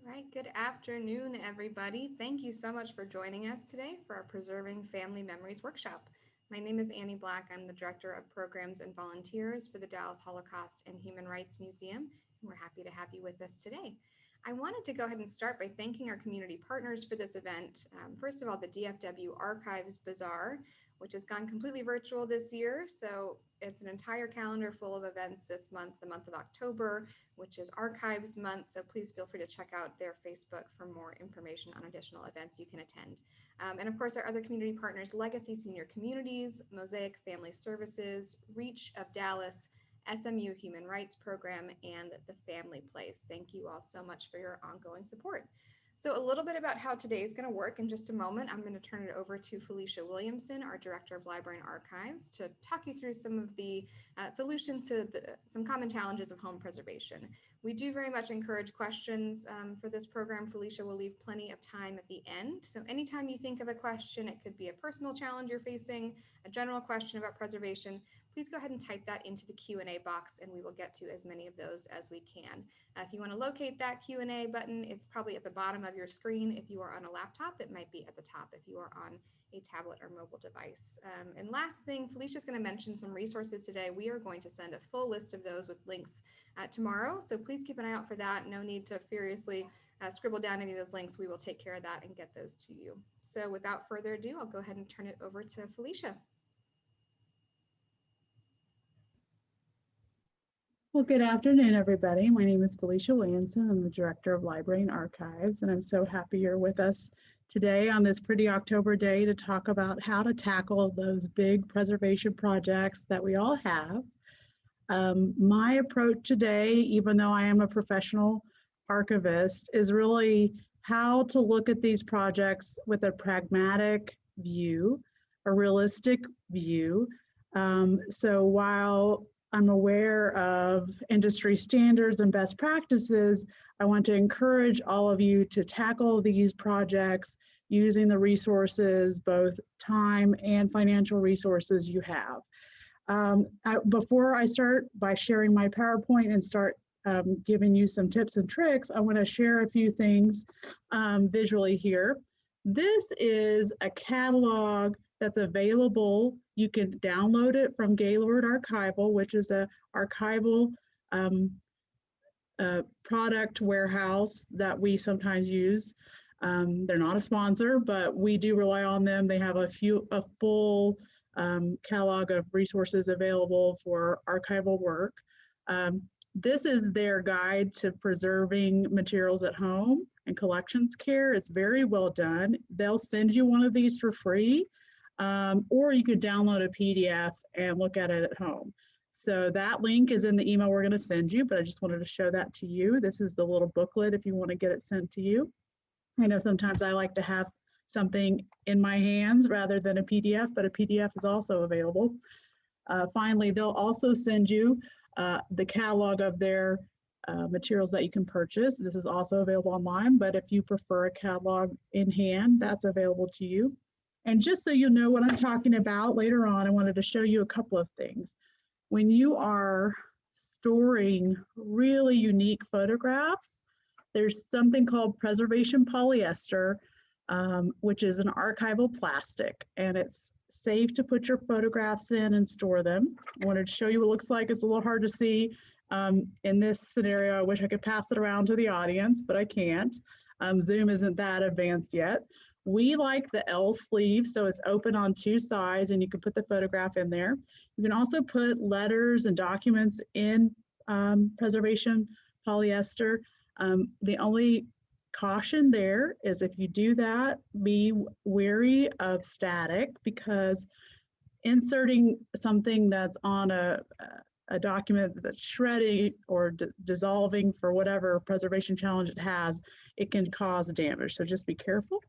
Right, good afternoon, everybody. Thank you so much for joining us today for our Preserving Family Memories workshop. My name is Annie Black. I'm the Director of Programs and Volunteers for the Dallas Holocaust and Human Rights Museum, and we're happy to have you with us today. I wanted to go ahead and start by thanking our community partners for this event. First of all, the DFW Archives Bazaar, which has gone completely virtual this year. So it's an entire calendar full of events this month, the month of October, which is Archives Month. So please feel free to check out their Facebook for more information on additional events you can attend. And of course, our other community partners, Legacy Senior Communities, Mosaic Family Services, Reach of Dallas, SMU Human Rights Program, and the Family Place. Thank you all so much for your ongoing support. So a little bit about how today is going to work. In just a moment, I'm going to turn it over to Felicia Williamson, our Director of Library and Archives, to talk you through some of the solutions to some common challenges of home preservation. We do very much encourage questions for this program. Felicia will leave plenty of time at the end. So anytime you think of a question, it could be a personal challenge you're facing, a general question about preservation, please go ahead and type that into the Q&A box and we will get to as many of those as we can. If you want to locate that Q&A button, it's probably at the bottom of your screen. If you are on a laptop, it might be at the top if you are on a tablet or mobile device. And last thing, Felicia's going to mention some resources today. We are going to send a full list of those with links tomorrow, so please keep an eye out for that. No need to furiously scribble down any of those links. We will take care of that and get those to you. So without further ado, I'll go ahead and turn it over to Felicia. Well, good afternoon, everybody. My name is Felicia Williamson. I'm the Director of Library and Archives, and I'm so happy you're with us today on this pretty October day to talk about how to tackle those big preservation projects that we all have. My approach today, even though I am a professional archivist, is really how to look at these projects with a pragmatic view, a realistic view. So while I'm aware of industry standards and best practices, I want to encourage all of you to tackle these projects using the resources, both time and financial resources you have. Before I start by sharing my PowerPoint and start giving you some tips and tricks, I want to share a few things visually here. This is a catalog that's available. You can download it from Gaylord Archival, which is a archival product warehouse that we sometimes use. They're not a sponsor, but we do rely on them. They have a full catalog of resources available for archival work. This is their guide to preserving materials at home and collections care. It's very well done. They'll send you one of these for free, or you could download a PDF and look at it at home. So that link is in the email we're going to send you, but I just wanted to show that to you. This is the little booklet if you want to get it sent to you. I know sometimes I like to have something in my hands rather than a PDF, but a PDF is also available. Finally, they'll also send you the catalog of their materials that you can purchase. This is also available online, but if you prefer a catalog in hand, that's available to you. And just so you know what I'm talking about later on, I wanted to show you a couple of things. When you are storing really unique photographs, there's something called preservation polyester, which is an archival plastic, and it's safe to put your photographs in and store them. I wanted to show you what it looks like. It's a little hard to see in this scenario. I wish I could pass it around to the audience, but I can't. Zoom isn't that advanced yet. We like the L sleeve, so it's open on two sides and you can put the photograph in there. You can also put letters and documents in preservation polyester. The only caution there is if you do that, be wary of static, because inserting something that's on a document that's shredding or dissolving for whatever preservation challenge it has, it can cause damage. So just be careful.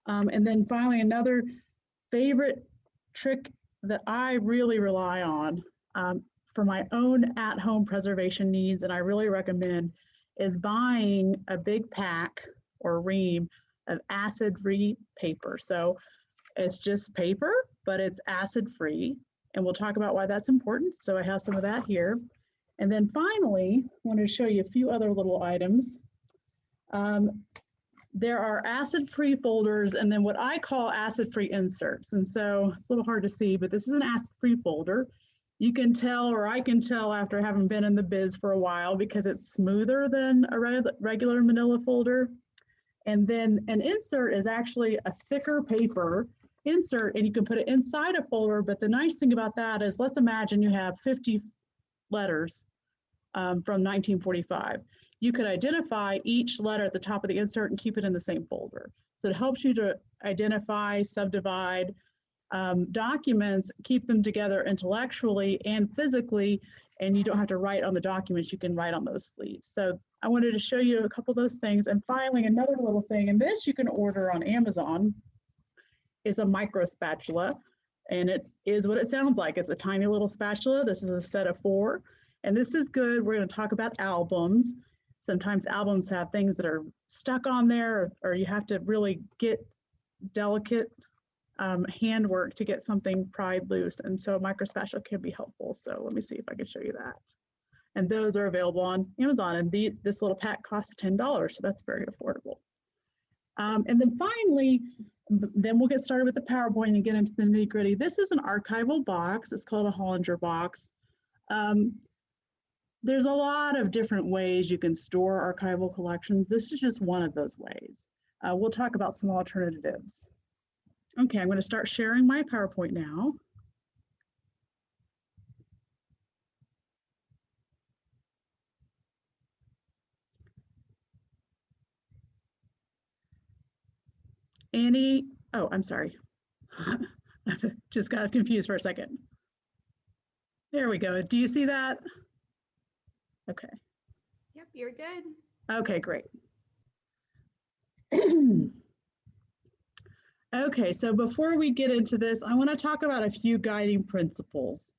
And then finally, another favorite trick that I really rely on for my own at-home preservation needs, and I really recommend, is buying a big pack or ream of acid-free paper. So it's just paper, but it's acid-free, and we'll talk about why that's important. So I have some of that here. And then finally, I want to show you a few other little items. There are acid-free folders and then what I call acid-free inserts. And so it's a little hard to see, but this is an acid-free folder. You can tell, or I can tell after having been in the biz for a while, because it's smoother than a regular manila folder. And then an insert is actually a thicker paper insert, and you can put it inside a folder. But the nice thing about that is, let's imagine you have 50 letters from 1945. You could identify each letter at the top of the insert and keep it in the same folder. So it helps you to identify, subdivide documents, keep them together intellectually and physically, and you don't have to write on the documents, you can write on those sleeves. So I wanted to show you a couple of those things. And finally, another little thing, and this you can order on Amazon, is a micro spatula. And it is what it sounds like. It's a tiny little spatula. This is a set of 4. And this is good. We're going to talk about albums. Sometimes albums have things that are stuck on there, or you have to really get delicate handwork to get something pried loose. And so a micro spatula can be helpful. So let me see if I can show you that. And those are available on Amazon. And this little pack costs $10, so that's very affordable. And then finally, then we'll get started with the PowerPoint and get into the nitty gritty. This is an archival box. It's called a Hollinger box. There's a lot of different ways you can store archival collections. This is just one of those ways. We'll talk about some alternatives. Okay, I'm going to start sharing my PowerPoint now. Annie, oh, I'm sorry. Just got confused for a second. There we go. Do you see that? Okay. Yep, you're good. Okay, great. Okay, so before we get into this, I want to talk about a few guiding principles.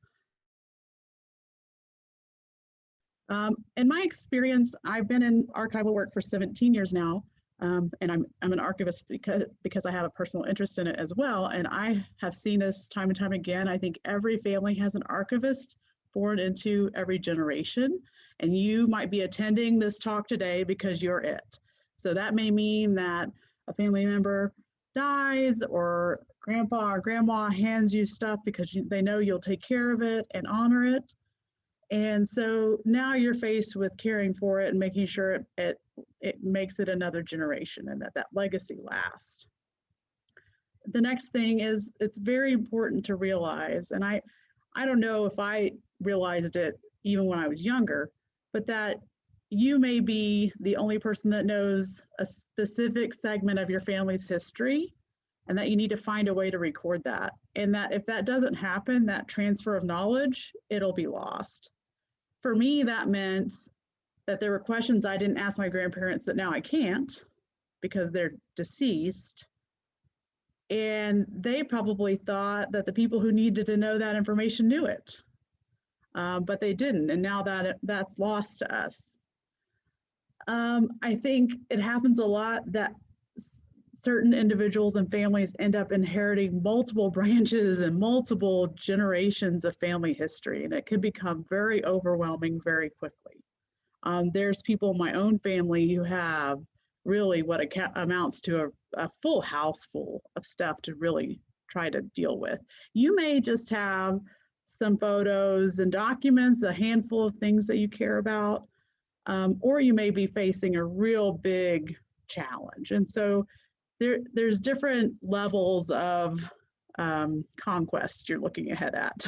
In my experience, I've been in archival work for 17 years now, and I'm an archivist because I have a personal interest in it as well. And I have seen this time and time again. I think every family has an archivist born into every generation, and you might be attending this talk today because you're it. So that may mean that a family member dies, or grandpa or grandma hands you stuff because they know you'll take care of it and honor it. And so now you're faced with caring for it and making sure it makes it another generation and that legacy lasts. The next thing is, it's very important to realize, and I don't know if I realized it even when I was younger, but that you may be the only person that knows a specific segment of your family's history, and that you need to find a way to record that. And that if that doesn't happen, that transfer of knowledge, it'll be lost. For me, that meant that there were questions I didn't ask my grandparents that now I can't because they're deceased. And they probably thought that the people who needed to know that information knew it, but they didn't. And now that's lost to us. I think it happens a lot that certain individuals and families end up inheriting multiple branches and multiple generations of family history, and it can become very overwhelming very quickly. There's people in my own family who have really what amounts to a full house full of stuff to really try to deal with. You may just have some photos and documents, a handful of things that you care about, or you may be facing a real big challenge. And so there's different levels of conquest you're looking ahead at.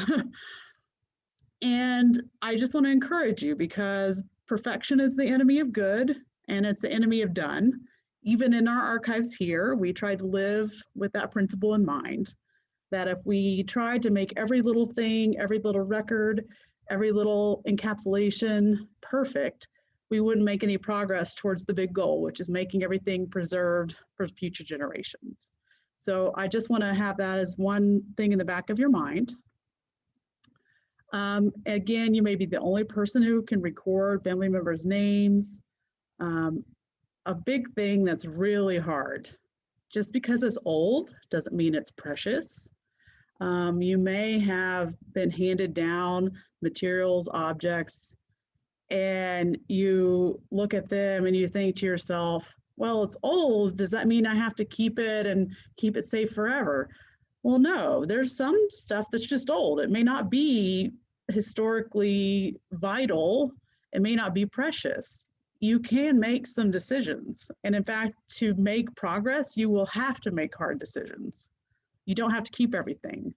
And I just want to encourage you, because perfection is the enemy of good, and it's the enemy of done. Even in our archives here, we try to live with that principle in mind, that if we tried to make every little thing, every little record, every little encapsulation perfect, we wouldn't make any progress towards the big goal, which is making everything preserved for future generations. So I just want to have that as one thing in the back of your mind. Again, you may be the only person who can record family members' names. A big thing that's really hard, just because it's old doesn't mean it's precious. You may have been handed down materials, objects, and you look at them and you think to yourself, well, it's old. Does that mean I have to keep it and keep it safe forever? Well, no, there's some stuff that's just old. It may not be historically vital. It may not be precious. You can make some decisions. And in fact, to make progress, you will have to make hard decisions. You don't have to keep everything.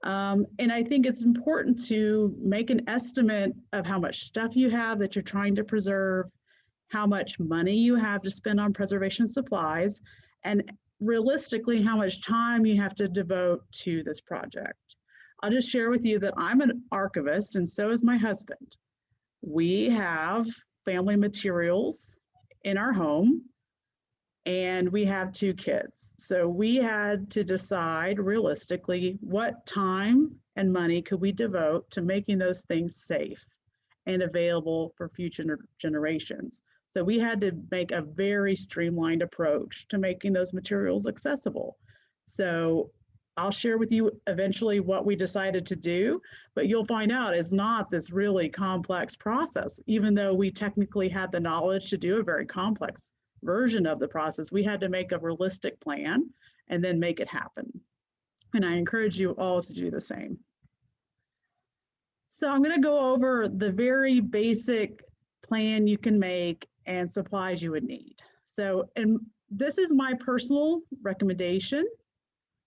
And I think it's important to make an estimate of how much stuff you have that you're trying to preserve, how much money you have to spend on preservation supplies, and realistically how much time you have to devote to this project. I'll just share with you that I'm an archivist and so is my husband. We have family materials in our home and we have 2 kids. So we had to decide realistically what time and money could we devote to making those things safe and available for future generations. So we had to make a very streamlined approach to making those materials accessible. So I'll share with you eventually what we decided to do, but you'll find out it's not this really complex process. Even though we technically had the knowledge to do a very complex version of the process, we had to make a realistic plan and then make it happen. And I encourage you all to do the same. So I'm going to go over the very basic plan you can make and supplies you would need. So, and this is my personal recommendation,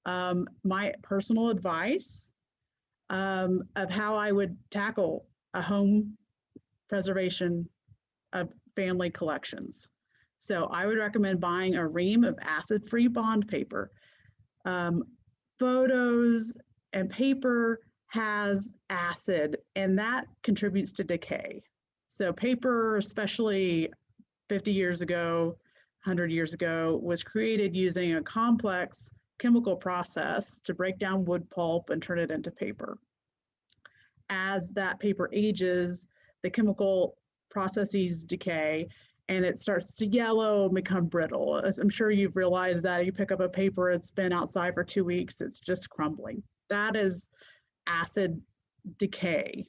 my personal advice of how I would tackle a home preservation of family collections. So I would recommend buying a ream of acid-free bond paper. Photos and paper has acid, and that contributes to decay. So paper, especially 50 years ago, 100 years ago, was created using a complex chemical process to break down wood pulp and turn it into paper. As that paper ages, the chemical processes decay and it starts to yellow and become brittle. As I'm sure you've realized that you pick up a paper, it's been outside for 2 weeks, it's just crumbling. That is acid decay.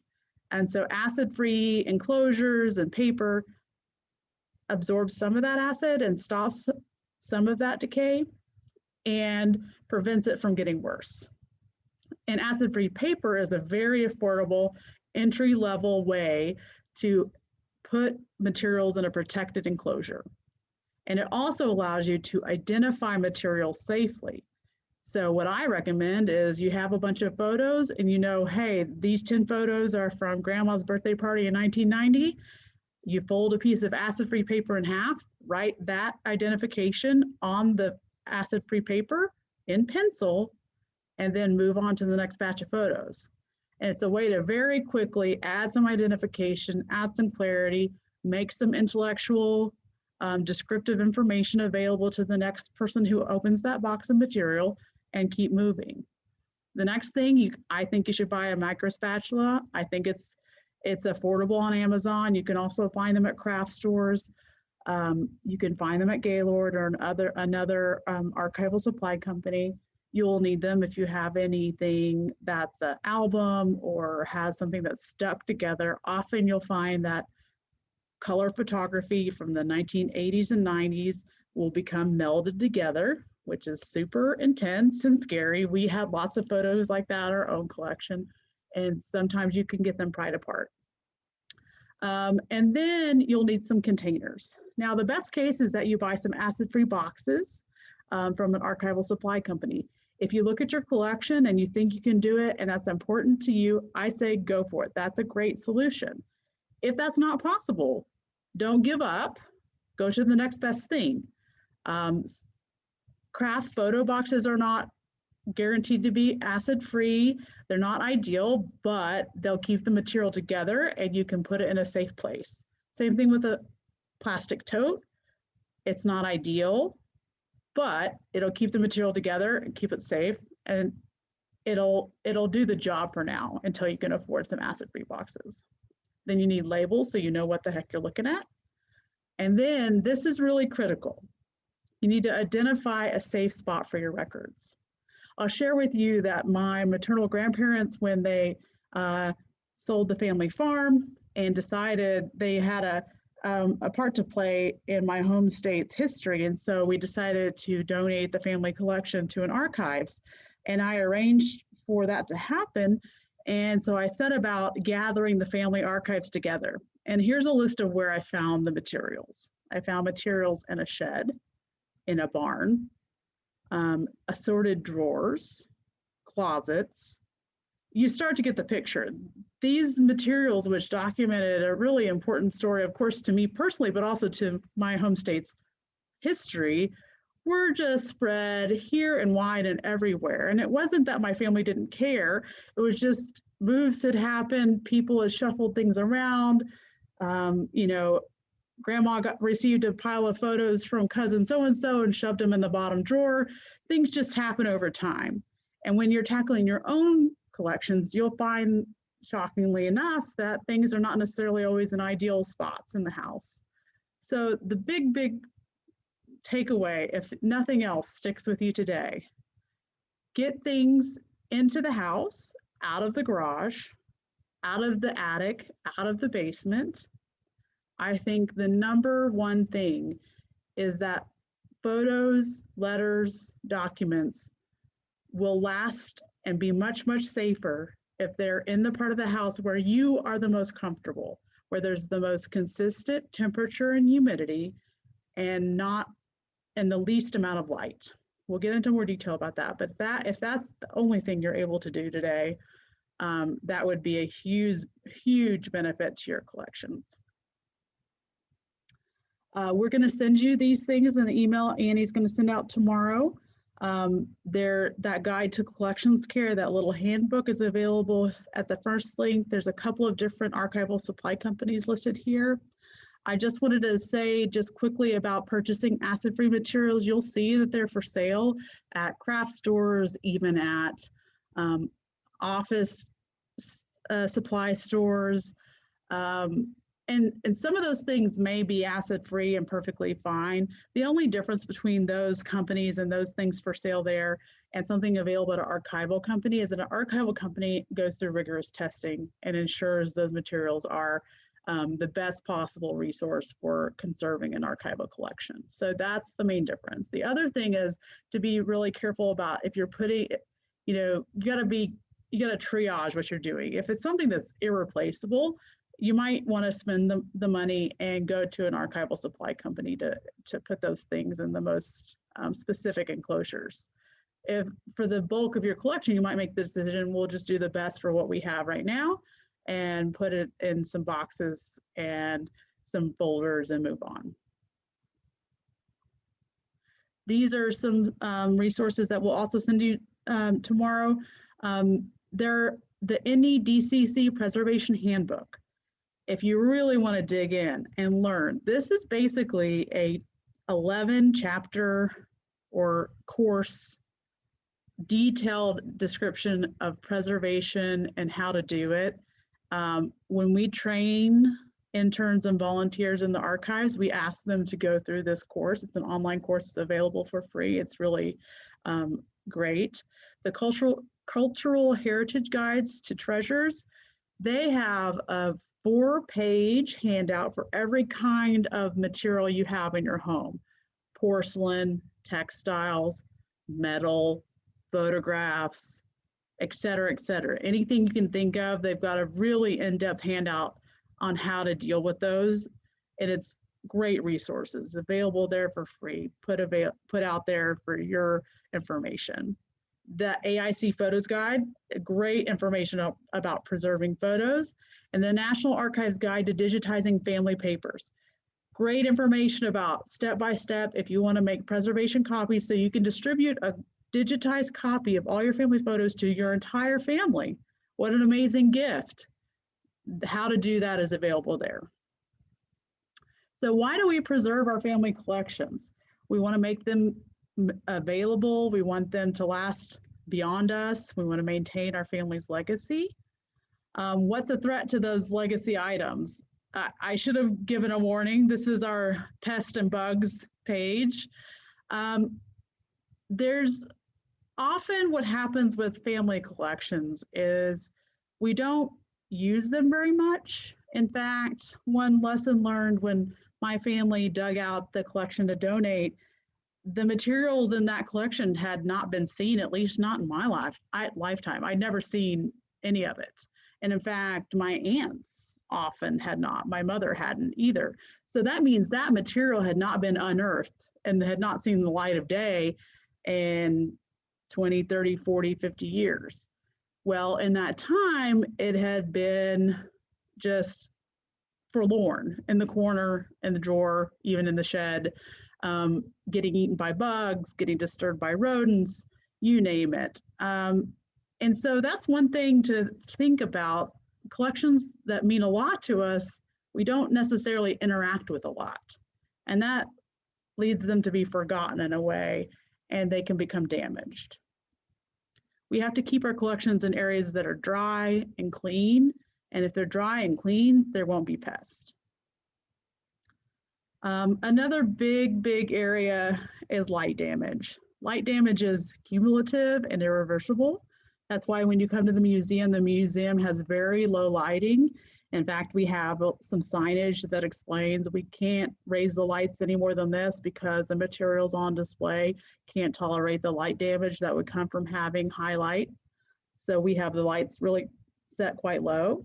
And so acid-free enclosures and paper absorbs some of that acid and stops some of that decay and prevents it from getting worse. And acid-free paper is a very affordable entry-level way to put materials in a protected enclosure. And it also allows you to identify materials safely. So what I recommend is you have a bunch of photos and you know, hey, these 10 photos are from grandma's birthday party in 1990. You fold a piece of acid-free paper in half, write that identification on the acid-free paper in pencil, and then move on to the next batch of photos. And it's a way to very quickly add some identification, add some clarity, make some intellectual descriptive information available to the next person who opens that box of material, and keep moving. The next thing, I think you should buy a micro spatula. I think it's affordable on Amazon. You can also find them at craft stores. You can find them at Gaylord or another archival supply company. You'll need them if you have anything that's an album or has something that's stuck together. Often you'll find that color photography from the 1980s and 90s will become melded together, which is super intense and scary. We have lots of photos like that in our own collection, and sometimes you can get them pried apart. And then you'll need some containers. Now, the best case is that you buy some acid-free boxes from an archival supply company. If you look at your collection and you think you can do it and that's important to you, I say go for it. That's a great solution. If that's not possible, don't give up. Go to the next best thing. Craft photo boxes are not guaranteed to be acid-free. They're not ideal, but they'll keep the material together and you can put it in a safe place. Same thing with a plastic tote. It's not ideal, but it'll keep the material together and keep it safe, and it'll do the job for now until you can afford some acid-free boxes. Then you need labels so you know what the heck you're looking at. And then this is really critical. You need to identify a safe spot for your records. I'll share with you that my maternal grandparents, when they sold the family farm and decided they had a part to play in my home state's history. And so we decided to donate the family collection to an archives. And I arranged for that to happen. And so I set about gathering the family archives together. And here's a list of where I found the materials. I found materials in a shed, in a barn, assorted drawers, closets. You start to get the picture. These materials, which documented a really important story, of course, to me personally, but also to my home state's history, were just spread here and wide and everywhere. And it wasn't that my family didn't care. It was just moves had happened. People had shuffled things around. You know, grandma received a pile of photos from cousin so-and-so and shoved them in the bottom drawer. Things just happen over time. And when you're tackling your own collections, you'll find, shockingly enough, that things are not necessarily always in ideal spots in the house. So the big takeaway, if nothing else sticks with you today, get things into the house, out of the garage, out of the attic, out of the basement. I think the number one thing is that photos, letters, documents will last and be much safer if they're in the part of the house where you are the most comfortable, where there's the most consistent temperature and humidity, and not in the least amount of light. We'll get into more detail about that, but if that's the only thing you're able to do today, that would be a huge benefit to your collections. We're going to send you these things in the email Annie's going to send out tomorrow. That guide to collections care, that little handbook, is available at the first link. There's a couple of different archival supply companies listed here. I just wanted to say just quickly about purchasing acid-free materials. You'll see that they're for sale at craft stores, even at office supply stores. And some of those things may be acid-free and perfectly fine. The only difference between those companies and those things for sale there and something available at an archival company is that an archival company goes through rigorous testing and ensures those materials are the best possible resource for conserving an archival collection. So that's the main difference. The other thing is to be really careful about, if you're putting, you know, you gotta triage what you're doing. If it's something that's irreplaceable, you might want to spend the money and go to an archival supply company to put those things in the most specific enclosures. If for the bulk of your collection, you might make the decision, we'll just do the best for what we have right now and put it in some boxes and some folders and move on. These are some resources that we'll also send you tomorrow. They're the NEDCC Preservation Handbook. If you really want to dig in and learn, this is basically a 11 chapter or course detailed description of preservation and how to do it. When we train interns and volunteers in the archives, we ask them to go through this course. It's an online course that's available for free. It's really great. The cultural heritage guides to treasures, they have a 4-page handout for every kind of material you have in your home: porcelain, textiles, metal, photographs, et cetera, et cetera. Anything you can think of, they've got a really in-depth handout on how to deal with those. And it's great resources available there for free, put out there for your information. The AIC Photos Guide, great information about preserving photos. And the National Archives Guide to Digitizing Family Papers. Great information about step-by-step if you want to make preservation copies so you can distribute a digitized copy of all your family photos to your entire family. What an amazing gift. How to do that is available there. So why do we preserve our family collections? We want to make them available. We want them to last beyond us. We want to maintain our family's legacy. What's a threat to those legacy items? I should have given a warning. This is our pest and bugs page. There's often what happens with family collections is we don't use them very much. In fact, one lesson learned when my family dug out the collection to donate, the materials in that collection had not been seen, at least not in my lifetime. I'd never seen any of it. And in fact, my aunts often had not, my mother hadn't either. So that means that material had not been unearthed and had not seen the light of day in 20, 30, 40, 50 years. Well, in that time, it had been just forlorn in the corner, in the drawer, even in the shed, getting eaten by bugs, getting disturbed by rodents, you name it. And so that's one thing to think about. Collections that mean a lot to us, we don't necessarily interact with a lot. And that leads them to be forgotten in a way, and they can become damaged. We have to keep our collections in areas that are dry and clean. And if they're dry and clean, there won't be pests. Another big area is light damage. Light damage is cumulative and irreversible. That's why when you come to the museum has very low lighting. In fact, we have some signage that explains we can't raise the lights any more than this because the materials on display can't tolerate the light damage that would come from having high light. So we have the lights really set quite low.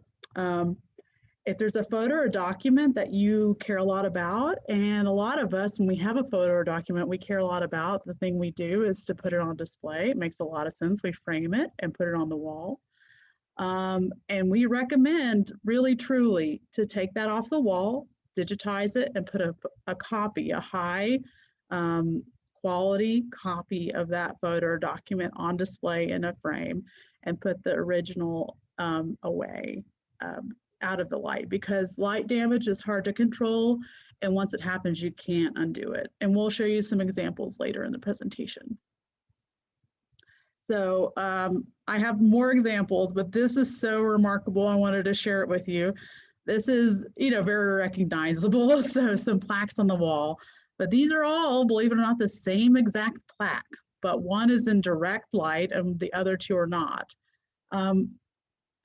If there's a photo or document that you care a lot about, and a lot of us, when we have a photo or document we care a lot about, the thing we do is to put it on display. It makes a lot of sense. We frame it and put it on the wall. And we recommend really, truly to take that off the wall, digitize it, and put a copy, a high quality copy of that photo or document on display in a frame and put the original away. Out of the light, because light damage is hard to control, and once it happens you can't undo it, and we'll show you some examples later in the presentation. So I have more examples, but this is so remarkable I wanted to share it with you. This is, very recognizable, so some plaques on the wall, but these are all, believe it or not, the same exact plaque, but one is in direct light and the other two are not.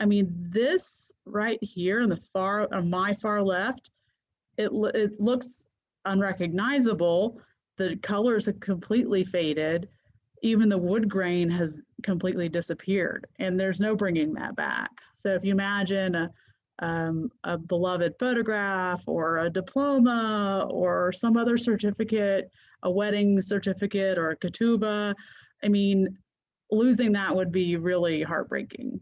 I mean, this right here on my far left, it looks unrecognizable. The colors have completely faded. Even the wood grain has completely disappeared, and there's no bringing that back. So if you imagine a beloved photograph or a diploma or some other certificate, a wedding certificate or a ketubah, I mean, losing that would be really heartbreaking.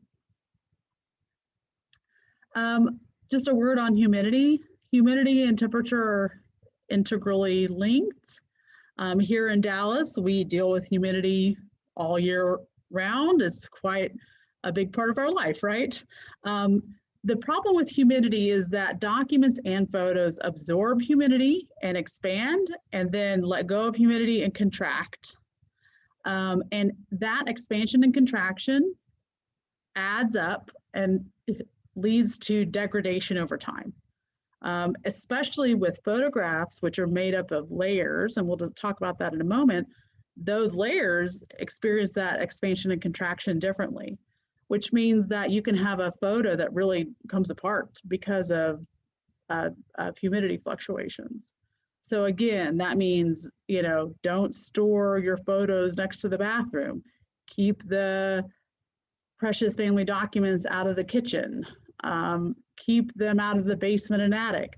Just a word on humidity. Humidity and temperature are integrally linked. Here in Dallas, we deal with humidity all year round. It's quite a big part of our life, right? The problem with humidity is that documents and photos absorb humidity and expand, and then let go of humidity and contract. And that expansion and contraction adds up and leads to degradation over time, especially with photographs, which are made up of layers, and we'll talk about that in a moment. Those layers experience that expansion and contraction differently, which means that you can have a photo that really comes apart because of humidity fluctuations. So again, that means, don't store your photos next to the bathroom. Keep the precious family documents out of the kitchen. Keep them out of the basement and attic.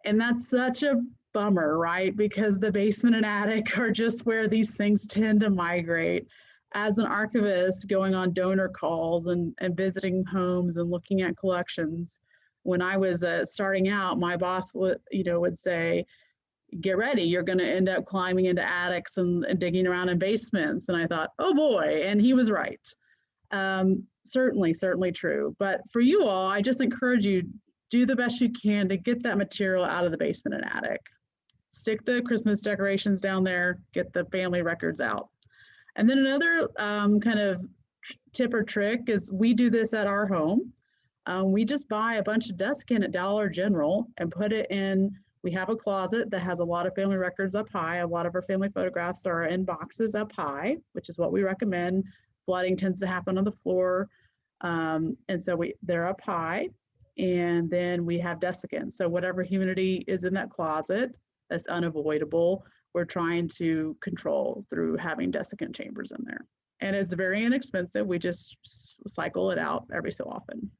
And that's such a bummer, right? Because the basement and attic are just where these things tend to migrate. As an archivist, going on donor calls and visiting homes and looking at collections, when I was starting out, my boss would say, get ready, you're going to end up climbing into attics and digging around in basements. And I thought, oh boy, and he was right. Certainly true. But for you all, I just encourage you, do the best you can to get that material out of the basement and attic. Stick the Christmas decorations down there, get the family records out. And then another kind of tip or trick is we do this at our home. We just buy a bunch of desiccant at Dollar General and put it in. We have a closet that has a lot of family records up high. A lot of our family photographs are in boxes up high, which is what we recommend. Flooding tends to happen on the floor. And so they're up high. and then we have desiccants. So whatever humidity is in that closet that's unavoidable, we're trying to control through having desiccant chambers in there. And it's very inexpensive. We just cycle it out every so often.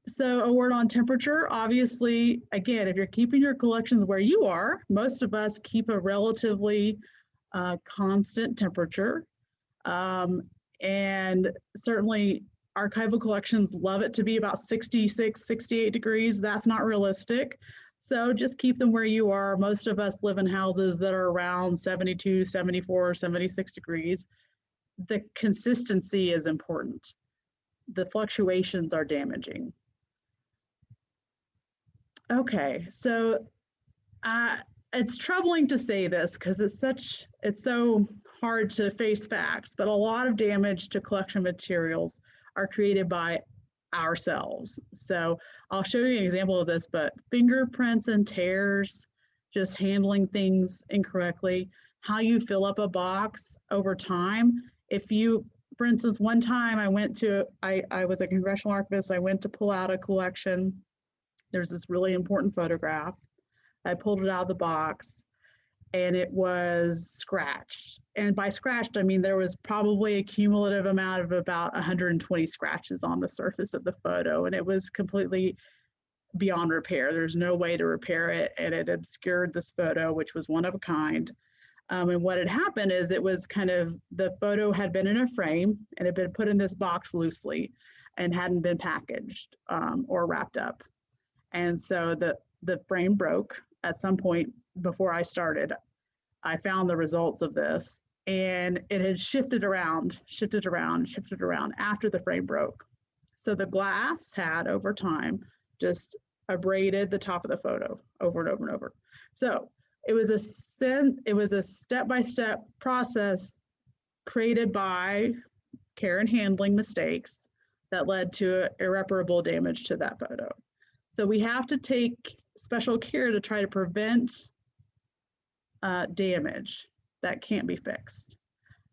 So a word on temperature. Obviously, again, if you're keeping your collections where you are, most of us keep a relatively constant temperature. And certainly archival collections love it to be about 66, 68 degrees. That's not realistic. So just keep them where you are. Most of us live in houses that are around 72, 74, 76 degrees. The consistency is important. The fluctuations are damaging. Okay, so it's troubling to say this because it's so hard to face facts, but a lot of damage to collection materials are created by ourselves. So I'll show you an example of this, but fingerprints and tears, just handling things incorrectly, how you fill up a box over time. If you, for instance, one time I was a congressional archivist, I went to pull out a collection. There's this really important photograph. I pulled it out of the box and it was scratched. And by scratched, I mean there was probably a cumulative amount of about 120 scratches on the surface of the photo, and it was completely beyond repair. There's no way to repair it, and it obscured this photo, which was one of a kind. And what had happened is it was kind of, the photo had been in a frame and had been put in this box loosely and hadn't been packaged or wrapped up. And so the frame broke at some point before I started. I found the results of this, and it had shifted around after the frame broke. So the glass had, over time, just abraded the top of the photo over and over and over. So it was a step-by-step process created by care and handling mistakes that led to irreparable damage to that photo. So we have to take special care to try to prevent damage that can't be fixed.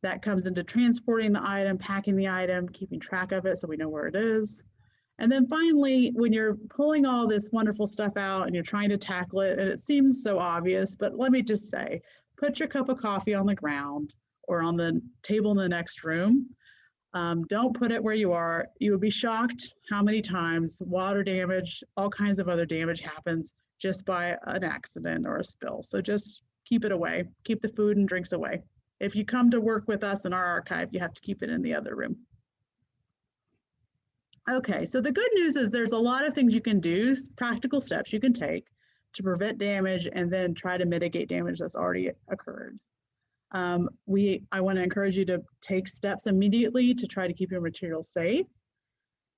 That comes into transporting the item, packing the item, keeping track of it so we know where it is. And then finally, when you're pulling all this wonderful stuff out and you're trying to tackle it, and it seems so obvious, but let me just say, put your cup of coffee on the ground or on the table in the next room. Don't put it where you are. You would be shocked how many times water damage, all kinds of other damage happens just by an accident or a spill. So just keep it away. Keep the food and drinks away. If you come to work with us in our archive, you have to keep it in the other room. Okay, so the good news is there's a lot of things you can do, practical steps you can take to prevent damage and then try to mitigate damage that's already occurred. I want to encourage you to take steps immediately to try to keep your materials safe.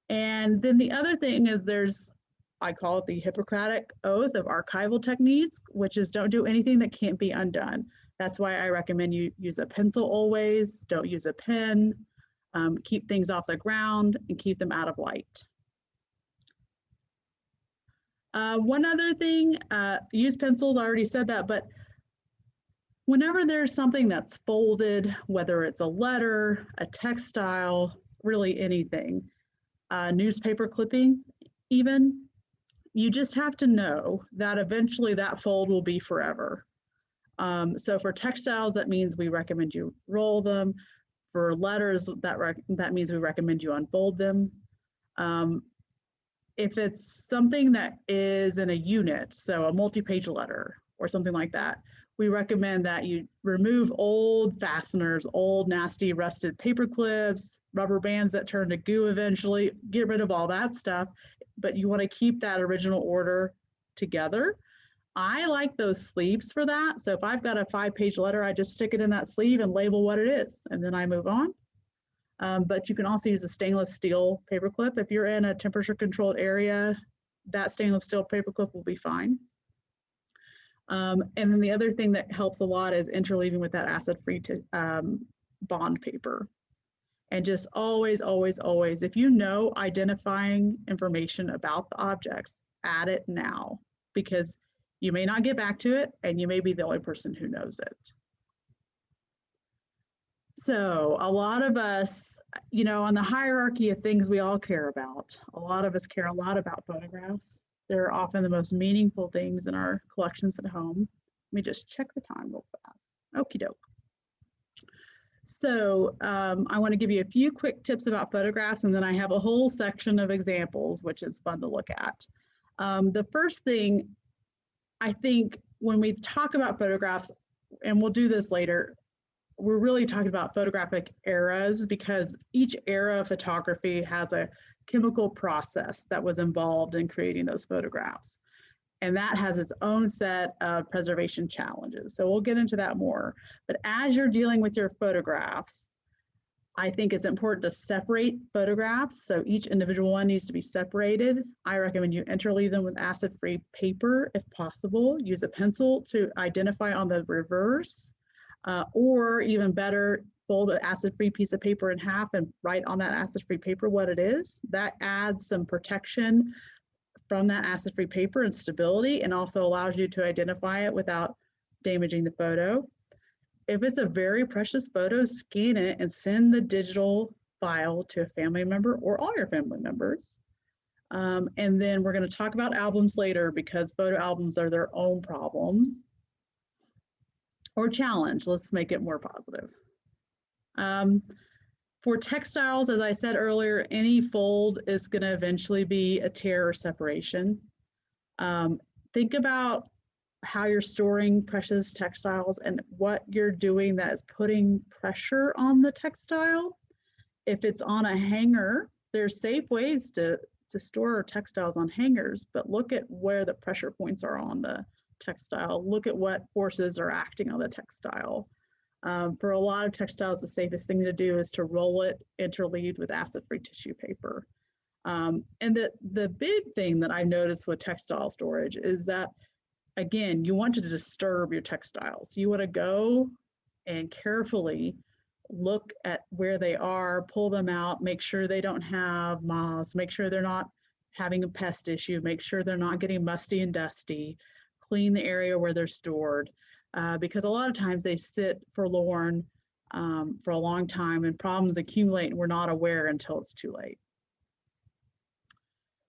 And then the other thing is I call it the Hippocratic Oath of archival techniques, which is don't do anything that can't be undone. That's why I recommend you use a pencil always, don't use a pen, keep things off the ground and keep them out of light. One other thing, use pencils, I already said that, but whenever there's something that's folded, whether it's a letter, a textile, really anything, newspaper clipping even, you just have to know that eventually that fold will be forever. So for textiles, that means we recommend you roll them. For letters, that means we recommend you unfold them. If it's something that is in a unit, so a multi-page letter or something like that, we recommend that you remove old fasteners, old nasty rusted paper clips, rubber bands that turn to goo eventually, get rid of all that stuff, but you want to keep that original order together. I like those sleeves for that. So if I've got a 5-page letter, I just stick it in that sleeve and label what it is, and then I move on. But you can also use a stainless steel paperclip. If you're in a temperature controlled area, that stainless steel paperclip will be fine. And then the other thing that helps a lot is interleaving with that acid-free bond paper. And just always, always, always, if you know identifying information about the objects, add it now, because you may not get back to it and you may be the only person who knows it. So a lot of us, on the hierarchy of things we all care about, a lot of us care a lot about photographs. They're often the most meaningful things in our collections at home. Let me just check the time real fast. Okie doke. So I want to give you a few quick tips about photographs, and then I have a whole section of examples, which is fun to look at. The first thing, I think when we talk about photographs, and we'll do this later, we're really talking about photographic eras because each era of photography has a chemical process that was involved in creating those photographs. And that has its own set of preservation challenges. So we'll get into that more. But as you're dealing with your photographs, I think it's important to separate photographs. So each individual one needs to be separated. I recommend you interleave them with acid-free paper if possible. Use a pencil to identify on the reverse, or even better, fold an acid-free piece of paper in half and write on that acid-free paper what it is. That adds some protection from that acid-free paper and stability, and also allows you to identify it without damaging the photo. If it's a very precious photo, scan it and send the digital file to a family member or all your family members. And then we're going to talk about albums later because photo albums are their own problem or challenge. Let's make it more positive. For textiles, as I said earlier, any fold is going to eventually be a tear or separation. Think about how you're storing precious textiles and what you're doing that is putting pressure on the textile. If it's on a hanger, there's safe ways to store textiles on hangers, but look at where the pressure points are on the textile. Look at what forces are acting on the textile. For a lot of textiles, the safest thing to do is to roll it interleaved with acid-free tissue paper. And the big thing that I noticed with textile storage is that, again, you want to disturb your textiles. You want to go and carefully look at where they are, pull them out, make sure they don't have moths, make sure they're not having a pest issue, make sure they're not getting musty and dusty, clean the area where they're stored. Because a lot of times they sit forlorn for a long time and problems accumulate and we're not aware until it's too late.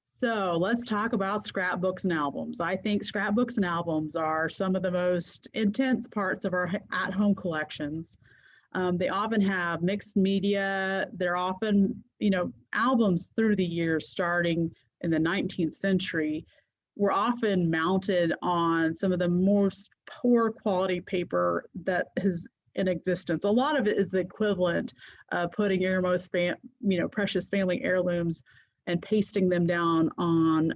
So let's talk about scrapbooks and albums. I think scrapbooks and albums are some of the most intense parts of our at-home collections. They often have mixed media. They're often, albums through the years, starting in the 19th century, were often mounted on some of the most poor quality paper that is in existence. A lot of it is the equivalent of putting your most precious family heirlooms and pasting them down on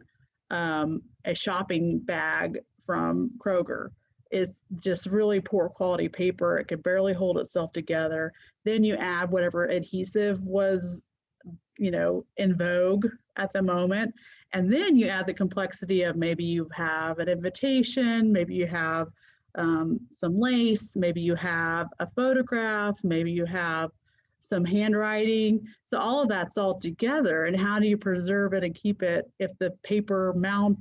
a shopping bag from Kroger. Is just really poor quality paper. It could barely hold itself together. Then you add whatever adhesive was, in vogue at the moment. And then you add the complexity of maybe you have an invitation, maybe you have some lace, maybe you have a photograph, maybe you have some handwriting. So all of that's all together. And how do you preserve it and keep it if the paper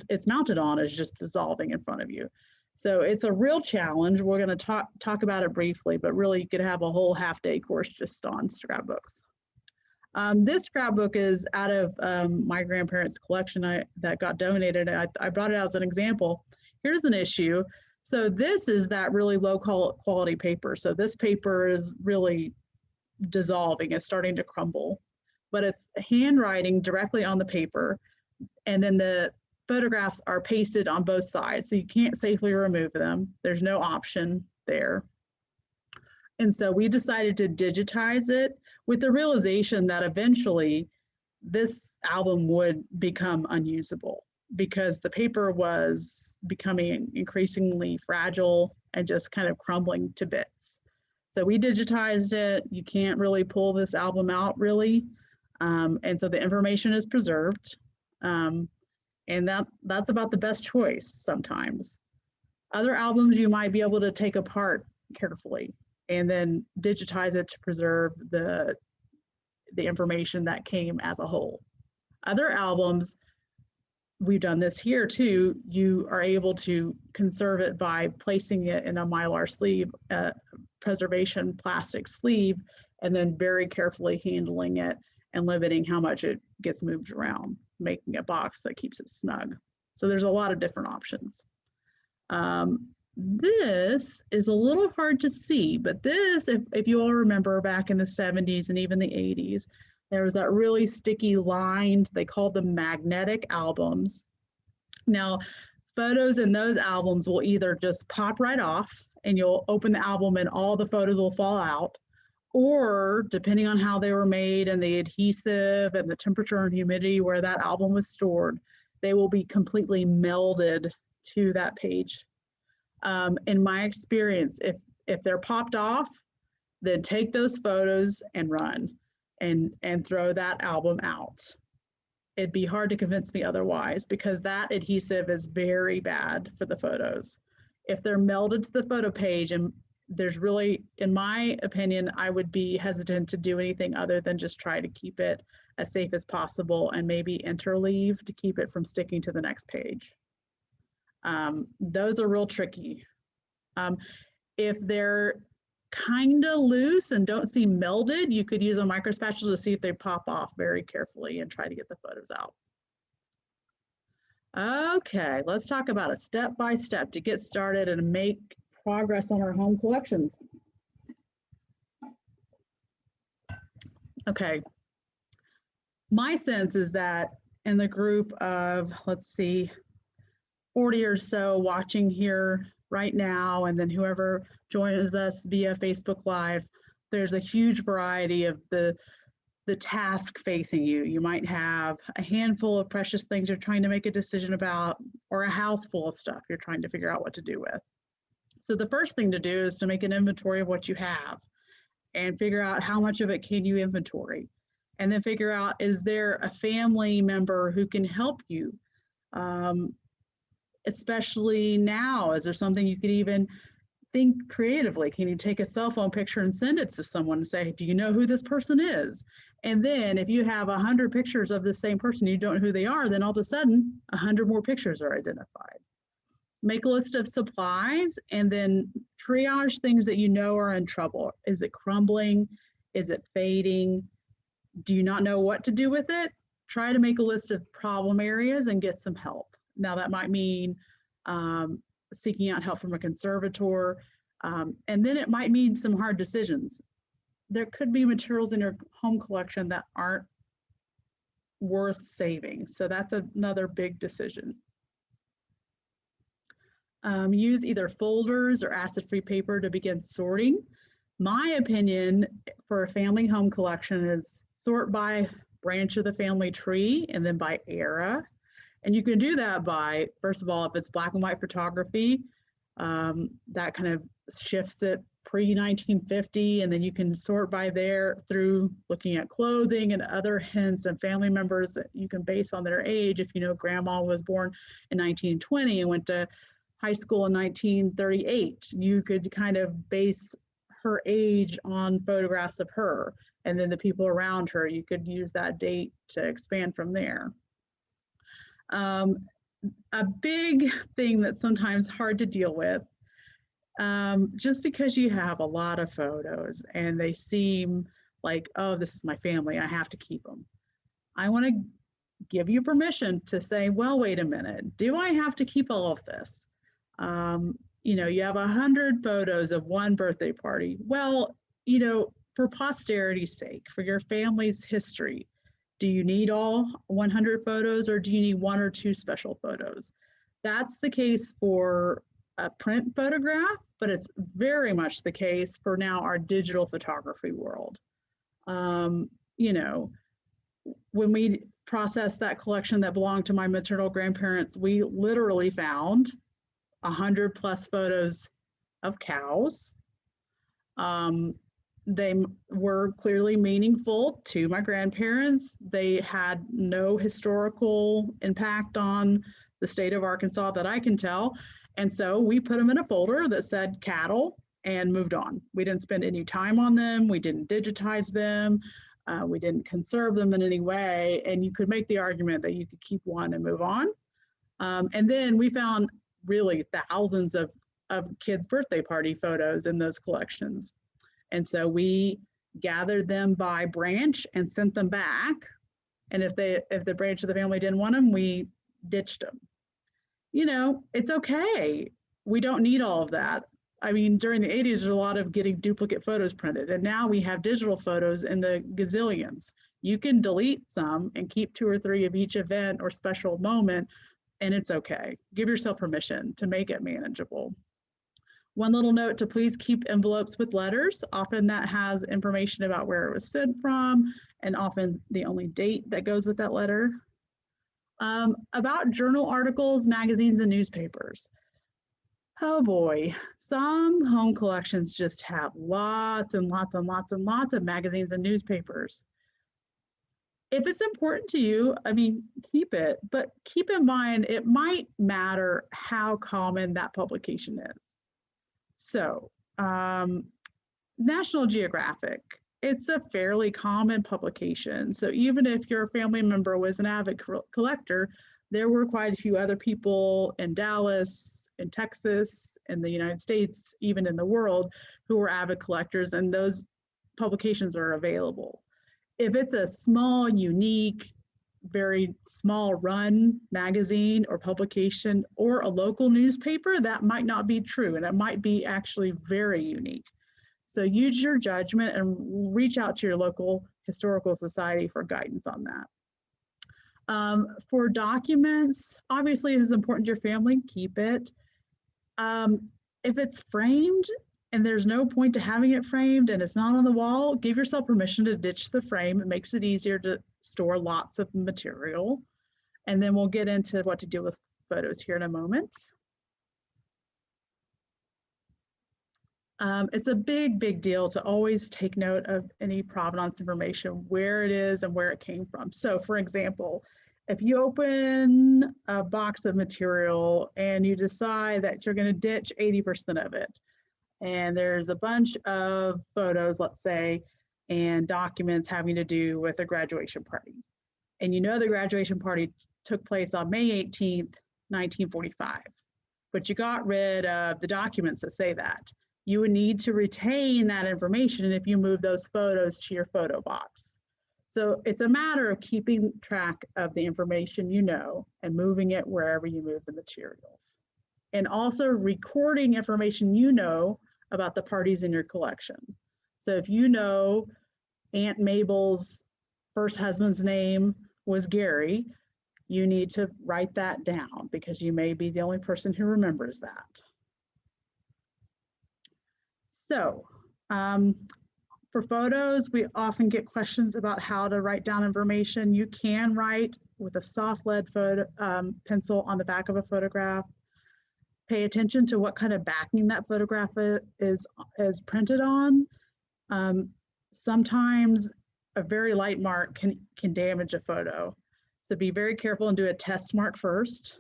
it's mounted on is just dissolving in front of you? So it's a real challenge. We're going to talk about it briefly, but really you could have a whole half-day course just on scrapbooks. This scrapbook is out of my grandparents' collection that got donated. I brought it out as an example. Here's an issue. So this is that really low quality paper. So this paper is really dissolving. It's starting to crumble, but it's handwriting directly on the paper. And then the photographs are pasted on both sides, so you can't safely remove them. There's no option there. And so we decided to digitize it with the realization that eventually this album would become unusable because the paper was becoming increasingly fragile and just kind of crumbling to bits. So we digitized it. You can't really pull this album out really. And so the information is preserved. And that's about the best choice sometimes. Other albums you might be able to take apart carefully and then digitize it to preserve the information that came as a whole. Other albums, we've done this here too, you are able to conserve it by placing it in a mylar sleeve, preservation plastic sleeve, and then very carefully handling it and limiting how much it gets moved around, making a box that keeps it snug. So there's a lot of different options. This is a little hard to see, but this, if you all remember back in the 70s and even the 80s, there was that really sticky lined, they called them magnetic albums. Now, photos in those albums will either just pop right off and you'll open the album and all the photos will fall out, or depending on how they were made and the adhesive and the temperature and humidity where that album was stored, they will be completely melded to that page. In my experience, if they're popped off, then take those photos and run and throw that album out. It'd be hard to convince me otherwise, because that adhesive is very bad for the photos. If they're melded to the photo page, and there's really, in my opinion, I would be hesitant to do anything other than just try to keep it as safe as possible and maybe interleave to keep it from sticking to the next page. Those are real tricky. If they're kind of loose and don't seem melded, you could use a micro spatula to see if they pop off very carefully and try to get the photos out. Okay, let's talk about a step-by-step to get started and make progress on our home collections. Okay, my sense is that in the group of, let's see, 40 or so watching here right now, and then whoever joins us via Facebook Live, there's a huge variety of the task facing you. You might have a handful of precious things you're trying to make a decision about, or a house full of stuff you're trying to figure out what to do with. So the first thing to do is to make an inventory of what you have and figure out how much of it can you inventory. And then figure out, is there a family member who can help you? Especially now, is there something you could even think creatively? Can you take a cell phone picture and send it to someone and say, do you know who this person is? And then if you have 100 pictures of the same person, you don't know who they are, then all of a sudden 100 more pictures are identified. Make a list of supplies and then triage things that you know are in trouble. Is it crumbling? Is it fading? Do you not know what to do with it? Try to make a list of problem areas and get some help. Now that might mean seeking out help from a conservator, and then it might mean some hard decisions. There could be materials in your home collection that aren't worth saving, so that's another big decision. Use either folders or acid-free paper to begin sorting. My opinion for a family home collection is sort by branch of the family tree and then by era. And you can do that by, first of all, if it's black and white photography, that kind of shifts it pre-1950, and then you can sort by there through looking at clothing and other hints and family members that you can base on their age. If you know grandma was born in 1920 and went to high school in 1938, you could kind of base her age on photographs of her, and then the people around her. You could use that date to expand from there. A big thing that's sometimes hard to deal with, just because you have a lot of photos and they seem like, oh, this is my family, I have to keep them. I want to give you permission to say, well, wait a minute, do I have to keep all of this? You know, you have 100 photos of one birthday party. Well, you know, for posterity's sake, for your family's history, do you need all 100 photos, or do you need 1 or 2 special photos? That's the case for a print photograph, but it's very much the case for now our digital photography world. You know, when we processed that collection that belonged to my maternal grandparents, we literally found 100+ photos of cows. They were clearly meaningful to my grandparents. They had no historical impact on the state of Arkansas that I can tell. And so we put them in a folder that said cattle and moved on. We didn't spend any time on them. We didn't digitize them. We didn't conserve them in any way. And you could make the argument that you could keep one and move on. And then we found really thousands of of kids' birthday party photos in those collections. And so we gathered them by branch and sent them back. And if the branch of the family didn't want them, we ditched them. You know, it's okay. We don't need all of that. I mean, during the 80s, there's a lot of getting duplicate photos printed, and now we have digital photos in the gazillions. You can delete some and keep 2 or 3 of each event or special moment, and it's okay. Give yourself permission to make it manageable. One little note to please keep envelopes with letters. Often that has information about where it was sent from, and often the only date that goes with that letter. About journal articles, magazines, and newspapers. Oh boy, some home collections just have lots and lots and lots and lots of magazines and newspapers. If it's important to you, I mean, keep it, but keep in mind it might matter how common that publication is. So, National Geographic, it's a fairly common publication. So even if your family member was an avid collector, there were quite a few other people in Dallas, in Texas, in the United States, even in the world, who were avid collectors, and those publications are available. If it's a small, unique, very small run magazine or publication or a local newspaper, that might not be true, and it might be actually very unique. So use your judgment and reach out to your local historical society for guidance on that. For documents, obviously, if it's important to your family, keep it. If it's framed and there's no point to having it framed and it's not on the wall, give yourself permission to ditch the frame. It makes it easier to store lots of material. And then we'll get into what to do with photos here in a moment. It's a big, big deal to always take note of any provenance information, where it is and where it came from. So for example, if you open a box of material and you decide that you're going to ditch 80% of it, and there's a bunch of photos, let's say, and documents having to do with a graduation party, and you know the graduation party took place on May 18th, 1945, but you got rid of the documents that say that, you would need to retain that information if you move those photos to your photo box. So it's a matter of keeping track of the information you know and moving it wherever you move the materials. And also recording information you know about the parties in your collection. So if you know Aunt Mabel's first husband's name was Gary, you need to write that down because you may be the only person who remembers that. So, for photos, we often get questions about how to write down information. You can write with a soft lead pencil on the back of a photograph. Pay attention to what kind of backing that photograph is printed on. Sometimes a very light mark can damage a photo. So be very careful and do a test mark first.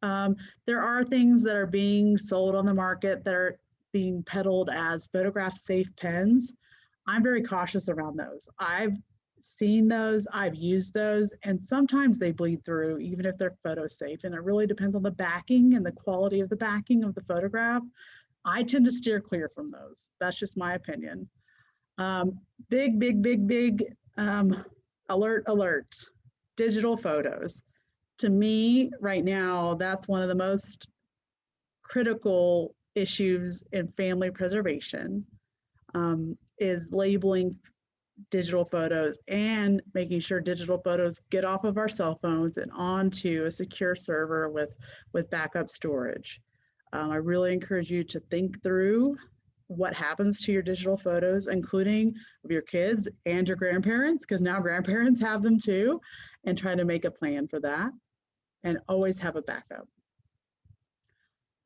There are things that are being sold on the market that are being peddled as photograph safe pens. I'm very cautious around those. I've seen those, I've used those, and sometimes they bleed through even if they're photo safe, and it really depends on the backing and the quality of the backing of the photograph. I tend to steer clear from those. That's just my opinion. Big alert, digital photos. To me, right now, that's one of the most critical issues in family preservation. Is labeling digital photos and making sure digital photos get off of our cell phones and onto a secure server with backup storage. I really encourage you to think through what happens to your digital photos, including of your kids and your grandparents, because now grandparents have them too, and try to make a plan for that and always have a backup.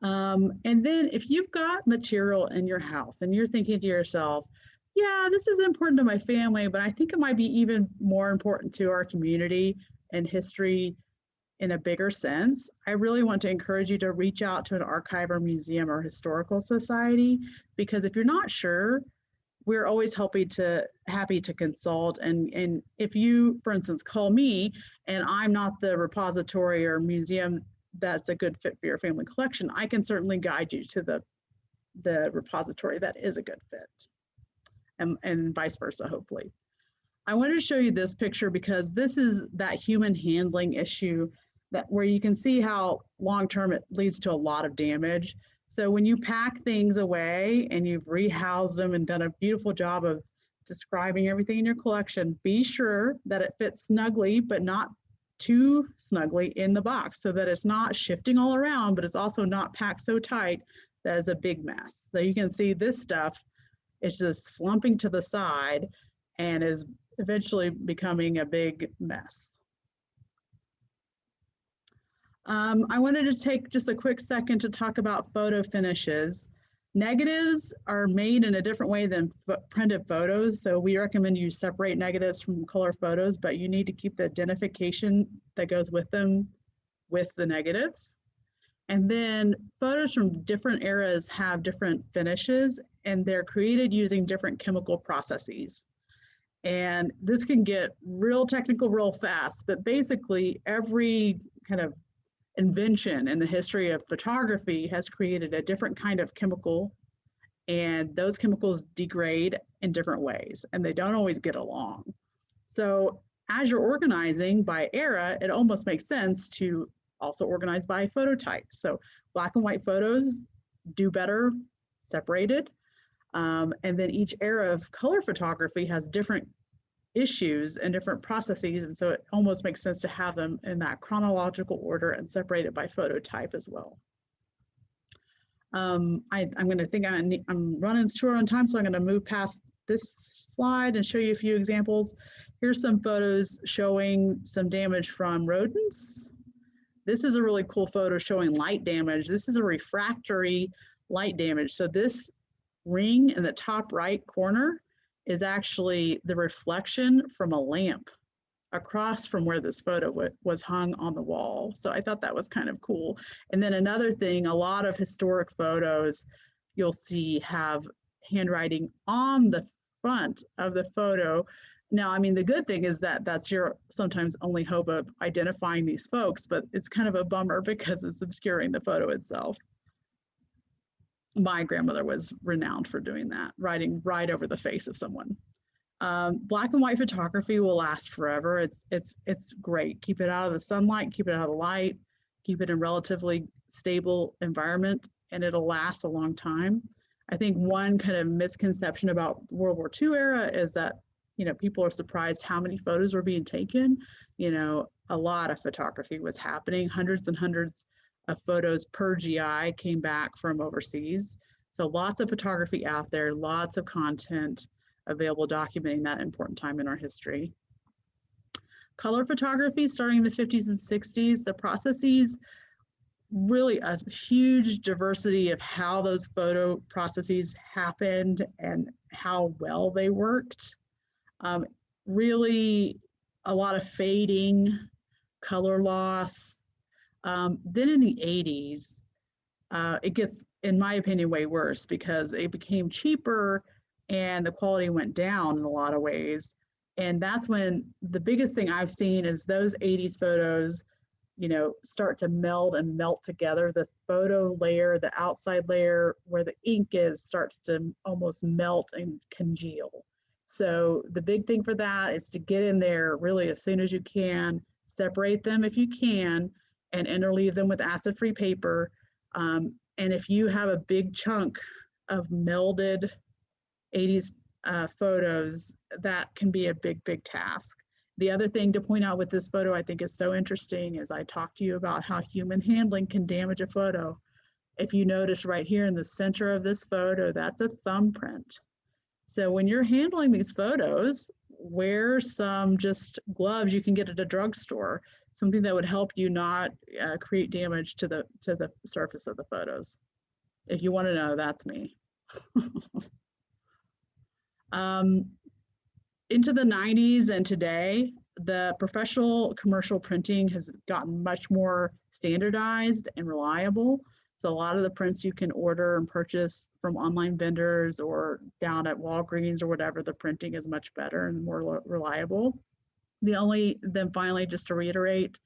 And then if you've got material in your house and you're thinking to yourself, yeah, this is important to my family, but I think it might be even more important to our community and history in a bigger sense, I really want to encourage you to reach out to an archive or museum or historical society, because if you're not sure, we're always happy to consult. And if you, for instance, call me and I'm not the repository or museum that's a good fit for your family collection, I can certainly guide you to the the repository that is a good fit, and vice versa, hopefully. I wanted to show you this picture because this is that human handling issue where you can see how long-term it leads to a lot of damage. So when you pack things away and you've rehoused them and done a beautiful job of describing everything in your collection, be sure that it fits snugly, but not too snugly in the box so that it's not shifting all around, but it's also not packed so tight that it's a big mess. So you can see this stuff is just slumping to the side and is eventually becoming a big mess. I wanted to take just a quick second to talk about photo finishes. Negatives are made in a different way than printed photos, so we recommend you separate negatives from color photos, but you need to keep the identification that goes with them with the negatives. And then photos from different eras have different finishes, and they're created using different chemical processes. And this can get real technical real fast, but basically every kind of invention in the history of photography has created a different kind of chemical, and those chemicals degrade in different ways, and they don't always get along. So as you're organizing by era, it almost makes sense to also organize by phototype. So black and white photos do better separated. And then each era of color photography has different issues and different processes, and so it almost makes sense to have them in that chronological order and separated by phototype as well. I'm running short on time, so I'm going to move past this slide and show you a few examples. Here's some photos showing some damage from rodents. This is a really cool photo showing light damage. This is a refractory light damage. So this ring in the top right corner is actually the reflection from a lamp across from where this photo was hung on the wall. So I thought that was kind of cool. And then another thing, a lot of historic photos you'll see have handwriting on the front of the photo. Now, I mean, the good thing is that that's your sometimes only hope of identifying these folks, but it's kind of a bummer because it's obscuring the photo itself. My grandmother was renowned for doing that, writing right over the face of someone. Black and white photography will last forever. It's great. Keep it out of the sunlight, keep it out of the light, keep it in relatively stable environment, and it'll last a long time. I think one kind of misconception about World War II era is that, you know, people are surprised how many photos were being taken. You know, a lot of photography was happening. Hundreds and hundreds of photos per GI came back from overseas. So lots of photography out there, lots of content available documenting that important time in our history. Color photography starting in the 50s and 60s, the processes, really a huge diversity of how those photo processes happened and how well they worked. Really a lot of fading, color loss. Then in the 80s, it gets, in my opinion, way worse because it became cheaper and the quality went down in a lot of ways. And that's when the biggest thing I've seen is those 80s photos, you know, start to meld and melt together. The photo layer, the outside layer where the ink is, starts to almost melt and congeal. So the big thing for that is to get in there really as soon as you can, separate them if you can, and interleave them with acid-free paper. And if you have a big chunk of melded 80s photos, that can be a big, big task. The other thing to point out with this photo I think is so interesting is I talked to you about how human handling can damage a photo. If you notice right here in the center of this photo, that's a thumbprint. So when you're handling these photos, wear some just gloves you can get at a drugstore, something that would help you not create damage to the surface of the photos. If you want to know, that's me. Into the 90s and today, the professional commercial printing has gotten much more standardized and reliable. So a lot of the prints you can order and purchase from online vendors or down at Walgreens or whatever, the printing is much better and more reliable. Then finally, just to reiterate,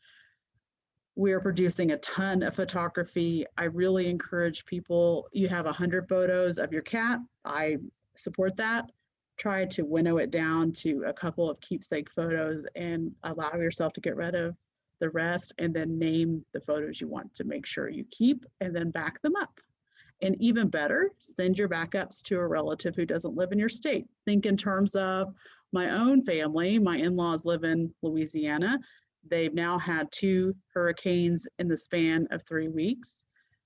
We're producing a ton of photography. I really encourage people, you have 100 photos of your cat. I support that. Try to winnow it down to a couple of keepsake photos and allow yourself to get rid of the rest, and then name the photos you want to make sure you keep, and then back them up. And even better, send your backups to a relative who doesn't live in your state. Think in terms of my own family. My in-laws live in Louisiana. They've now had 2 hurricanes in the span of 3 weeks.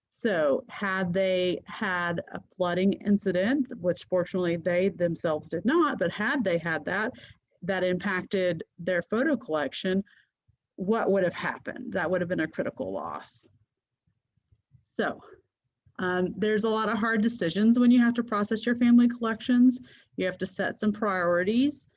So had they had a flooding incident, which fortunately they themselves did not, but had they had that, that impacted their photo collection, what would have happened? That would have been a critical loss. So there's a lot of hard decisions when you have to process your family collections. You have to set some priorities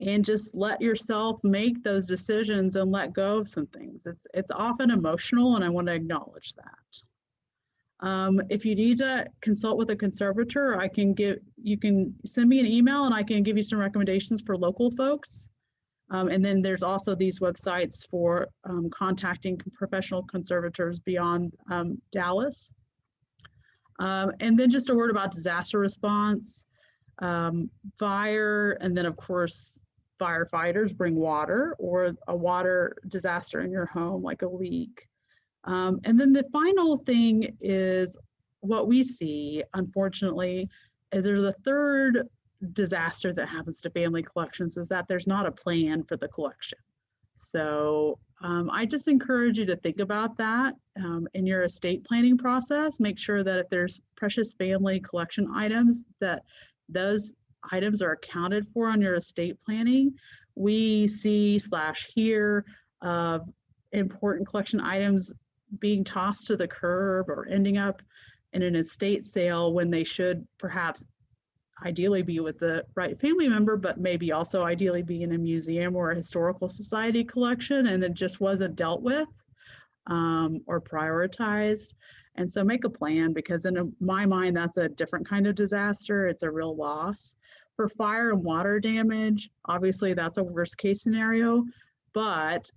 and just let yourself make those decisions and let go of some things. It's often emotional, and I want to acknowledge that. If you need to consult with a conservator, you can send me an email and I can give you some recommendations for local folks. And then there's also these websites for contacting professional conservators beyond Dallas. And then just a word about disaster response, fire, and then of course, firefighters bring water or a water disaster in your home, like a leak. And then the final thing is what we see, unfortunately, is there's a third disaster that happens to family collections, is that there's not a plan for the collection. So I just encourage you to think about that in your estate planning process. Make sure that if there's precious family collection items, that those items are accounted for on your estate planning. We see / hear of important collection items being tossed to the curb or ending up in an estate sale when they should perhaps ideally be with the right family member, but maybe also ideally be in a museum or a historical society collection, and it just wasn't dealt with or prioritized. And so make a plan, because in my mind, that's a different kind of disaster. It's a real loss. For fire and water damage, obviously that's a worst case scenario, but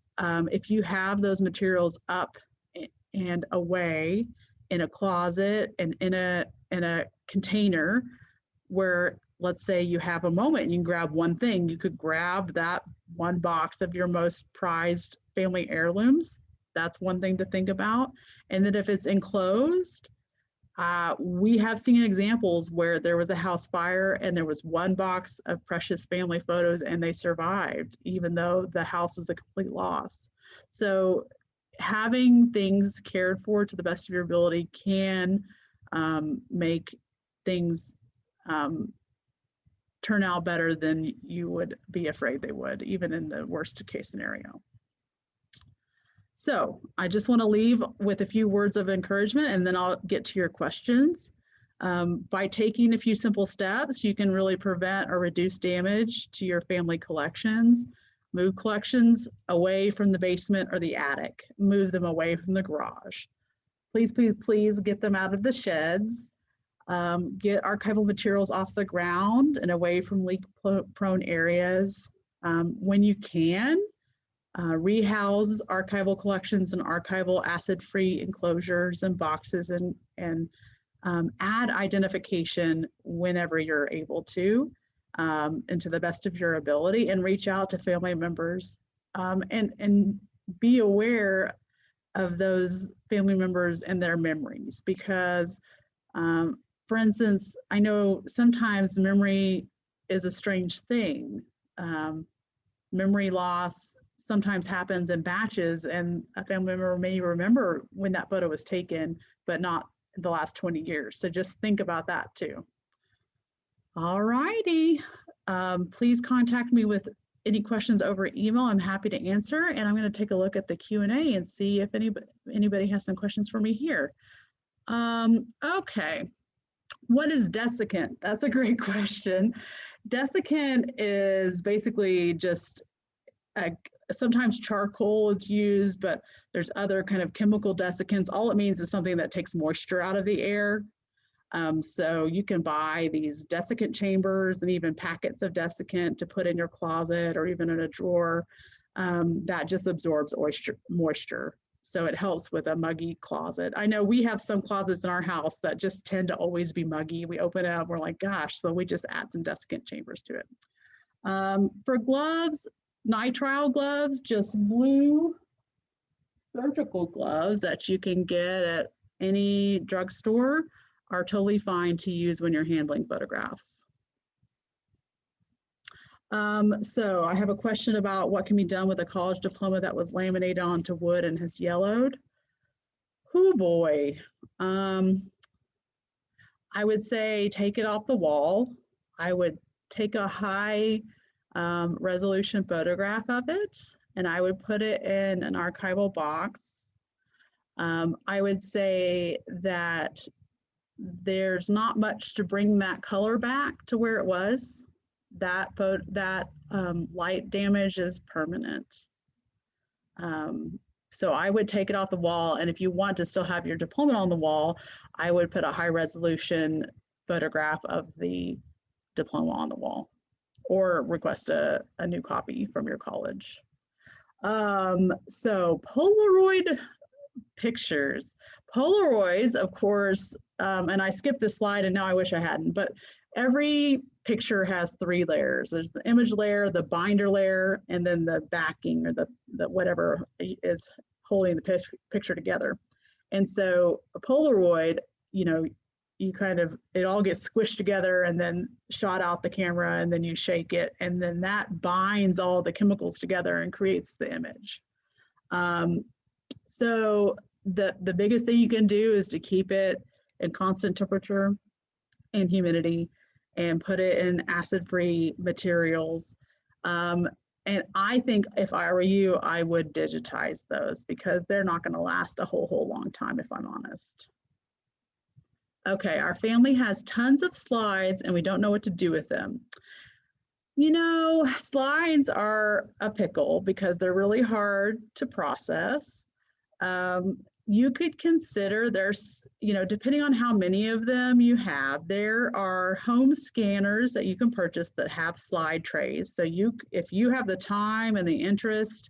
if you have those materials up and away in a closet and in a container where, let's say you have a moment and you can grab one thing, you could grab that one box of your most prized family heirlooms. That's one thing to think about. And then if it's enclosed, we have seen examples where there was a house fire and there was one box of precious family photos and they survived, even though the house was a complete loss. So having things cared for to the best of your ability can make things turn out better than you would be afraid they would, even in the worst case scenario. So I just want to leave with a few words of encouragement, and then I'll get to your questions. By taking a few simple steps, you can really prevent or reduce damage to your family collections. Move collections away from the basement or the attic. Move them away from the garage. Please, please, please get them out of the sheds. Get archival materials off the ground and away from leak-prone areas. When you can, rehouse archival collections in archival acid-free enclosures and boxes, and add identification whenever you're able to, and to the best of your ability, and reach out to family members, and be aware of those family members and their memories, because for instance, I know sometimes memory is a strange thing. Memory loss sometimes happens in batches, and a family member may remember when that photo was taken, but not the last 20 years. So just think about that too. All righty. Please contact me with any questions over email. I'm happy to answer, and I'm going to take a look at the Q&A and see if anybody has some questions for me here. Okay. What is desiccant? That's a great question. Desiccant is basically just sometimes charcoal is used, but there's other kind of chemical desiccants. All it means is something that takes moisture out of the air. So you can buy these desiccant chambers and even packets of desiccant to put in your closet or even in a drawer that just absorbs moisture. So it helps with a muggy closet. I know we have some closets in our house that just tend to always be muggy. We open it up, we're like, gosh, so we just add some desiccant chambers to it. For gloves, nitrile gloves, just blue surgical gloves that you can get at any drugstore are totally fine to use when you're handling photographs. So I have a question about what can be done with a college diploma that was laminated onto wood and has yellowed. Oh boy. I would say take it off the wall. I would take a high resolution photograph of it, and I would put it in an archival box. I would say that there's not much to bring that color back to where it was. That light damage is permanent. So I would take it off the wall, and if you want to still have your diploma on the wall, I would put a high resolution photograph of the diploma on the wall, or request a new copy from your college. So Polaroid pictures. Polaroids, of course, and I skipped this slide and now I wish I hadn't, but every picture has 3 layers. There's the image layer, the binder layer, and then the backing, or the whatever is holding the picture together. And so a Polaroid, you know, you kind of, it all gets squished together and then shot out the camera, and then you shake it, and then that binds all the chemicals together and creates the image. So the biggest thing you can do is to keep it in constant temperature and humidity, and put it in acid-free materials. And I think if I were you, I would digitize those, because they're not going to last a whole long time, if I'm honest. Okay, our family has tons of slides and we don't know what to do with them. You know, slides are a pickle because they're really hard to process. You could consider, there's, you know, depending on how many of them you have, there are home scanners that you can purchase that have slide trays. So if you have the time and the interest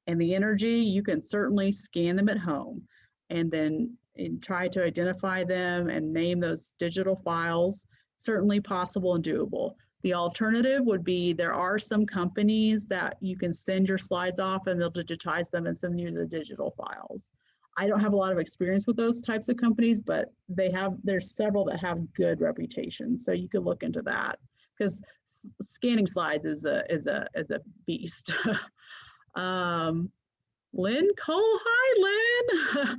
and the energy, you can certainly scan them at home, and then try to identify them and name those digital files. Certainly possible and doable. The alternative would be, there are some companies that you can send your slides off and they'll digitize them and send you the digital files. I don't have a lot of experience with those types of companies, but there's several that have good reputations. So you can look into that, because scanning slides is a beast. Lynn Cole, hi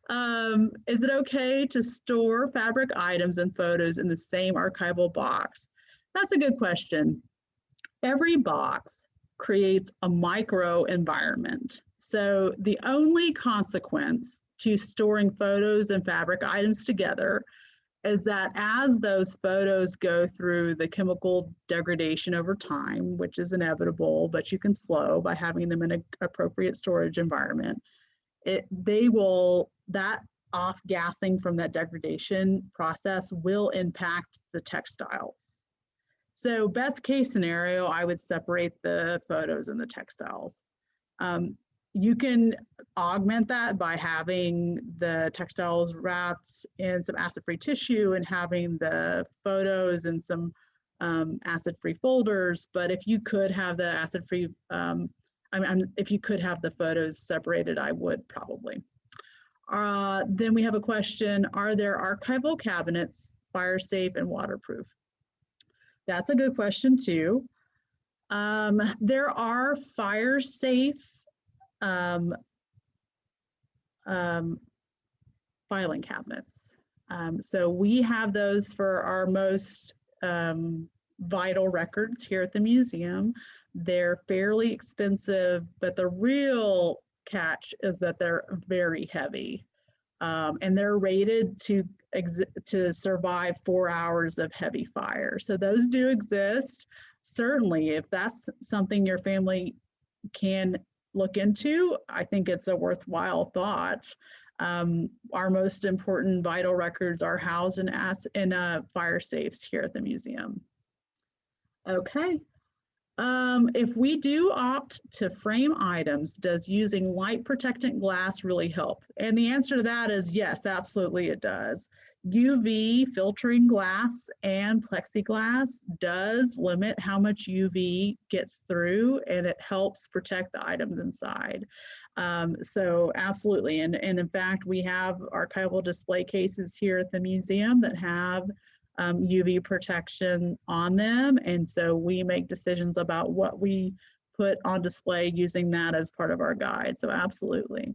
Lynn. Is it okay to store fabric items and photos in the same archival box? That's a good question. Every box creates a micro environment. So the only consequence to storing photos and fabric items together is that as those photos go through the chemical degradation over time, which is inevitable, but you can slow by having them in an appropriate storage environment, that off-gassing from that degradation process will impact the textiles. So best case scenario, I would separate the photos and the textiles. You can augment that by having the textiles wrapped in some acid-free tissue and having the photos in some acid-free folders. But if you could have the acid-free, if you could have the photos separated, I would probably. Then we have a question, are there archival cabinets fire safe and waterproof? That's a good question too. There are fire safe filing cabinets. So we have those for our most vital records here at the museum. They're fairly expensive, but the real catch is that they're very heavy. And they're rated to survive 4 hours of heavy fire. So those do exist. Certainly, if that's something your family can look into, I think it's a worthwhile thought. Our most important vital records are housed in fire safes here at the museum. Okay. If we do opt to frame items, does using light protectant glass really help? And the answer to that is yes, absolutely it does. UV filtering glass and plexiglass does limit how much UV gets through, and it helps protect the items inside. So absolutely, and in fact, we have archival display cases here at the museum that have UV protection on them. And so we make decisions about what we put on display using that as part of our guide. So absolutely.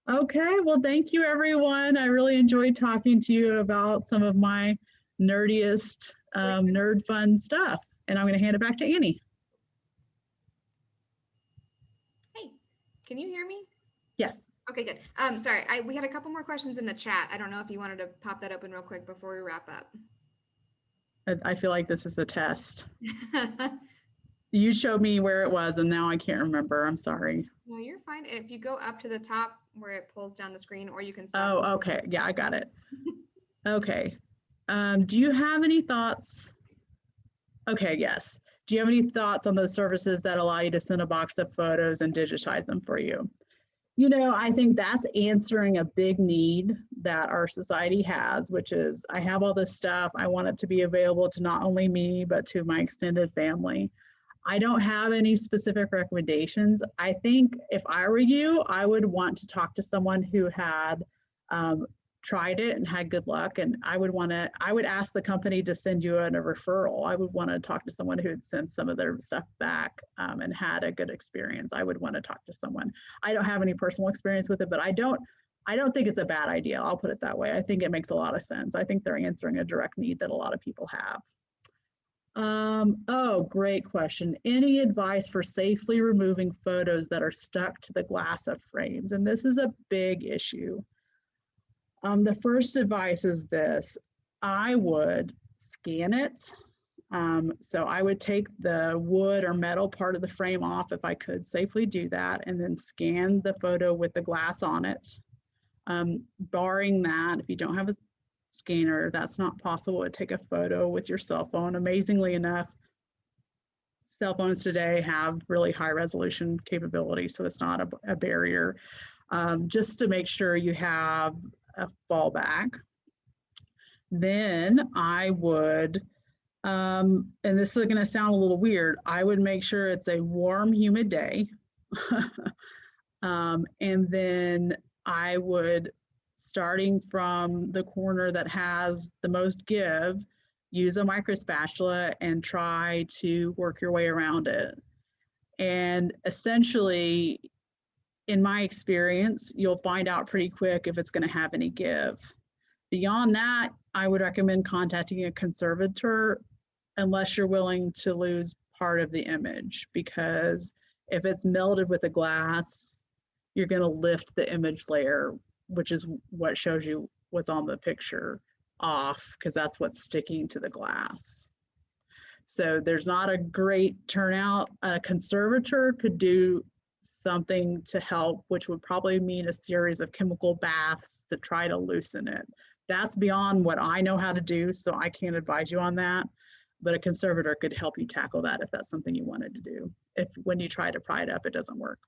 Okay, well, thank you, everyone. I really enjoyed talking to you about some of my nerdiest, nerd fun stuff. And I'm going to hand it back to Annie. Hey, can you hear me? Yes. Okay, good. Sorry, we had a couple more questions in the chat. I don't know if you wanted to pop that open real quick before we wrap up. I feel like this is a test. You showed me where it was, and now I can't remember. I'm sorry. No, you're fine. If you go up to the top where it pulls down the screen, or you can stop. Oh, okay. Yeah, I got it. Okay. Do you have any thoughts? Okay, yes. Do you have any thoughts on those services that allow you to send a box of photos and digitize them for you? You know, I think that's answering a big need that our society has, which is I have all this stuff. I want it to be available to not only me, but to my extended family. I don't have any specific recommendations. I think if I were you, I would want to talk to someone who had tried it and had good luck. And I would ask the company to send you a referral. I would want to talk to someone who had sent some of their stuff back and had a good experience. I would want to talk to someone. I don't have any personal experience with it, but I don't think it's a bad idea. I'll put it that way. I think it makes a lot of sense. I think they're answering a direct need that a lot of people have. Oh, great question. Any advice for safely removing photos that are stuck to the glass of frames? And this is a big issue. The first advice is this. I would scan it. So I would take the wood or metal part of the frame off if I could safely do that, and then scan the photo with the glass on it. Barring that, if you don't have a scanner, that's not possible to take a photo with your cell phone. Amazingly enough, cell phones today have really high resolution capability, so it's not a barrier. Just to make sure you have a fallback. Then I would, and this is going to sound a little weird, I would make sure it's a warm, humid day. And then I would, starting from the corner that has the most give, use a micro spatula and try to work your way around it. And essentially, in my experience, you'll find out pretty quick if it's going to have any give. Beyond that, I would recommend contacting a conservator unless you're willing to lose part of the image, because if it's melded with the glass, you're going to lift the image layer, which is what shows you what's on the picture, off, because that's what's sticking to the glass. So there's not a great turnout. A conservator could do something to help, which would probably mean a series of chemical baths to try to loosen it. That's beyond what I know how to do, so I can't advise you on that. But a conservator could help you tackle that if that's something you wanted to do. If when you try to pry it up, it doesn't work.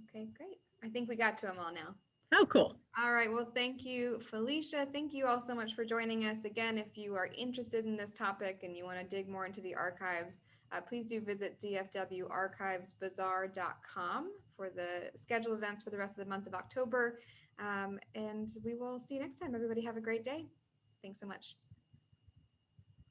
Okay, great. I think we got to them all now. Oh, cool. All right. Well, thank you, Felicia. Thank you all so much for joining us. Again, if you are interested in this topic and you want to dig more into the archives, please do visit dfwarchivesbazaar.com for the scheduled events for the rest of the month of October. And we will see you next time. Everybody have a great day. Thanks so much.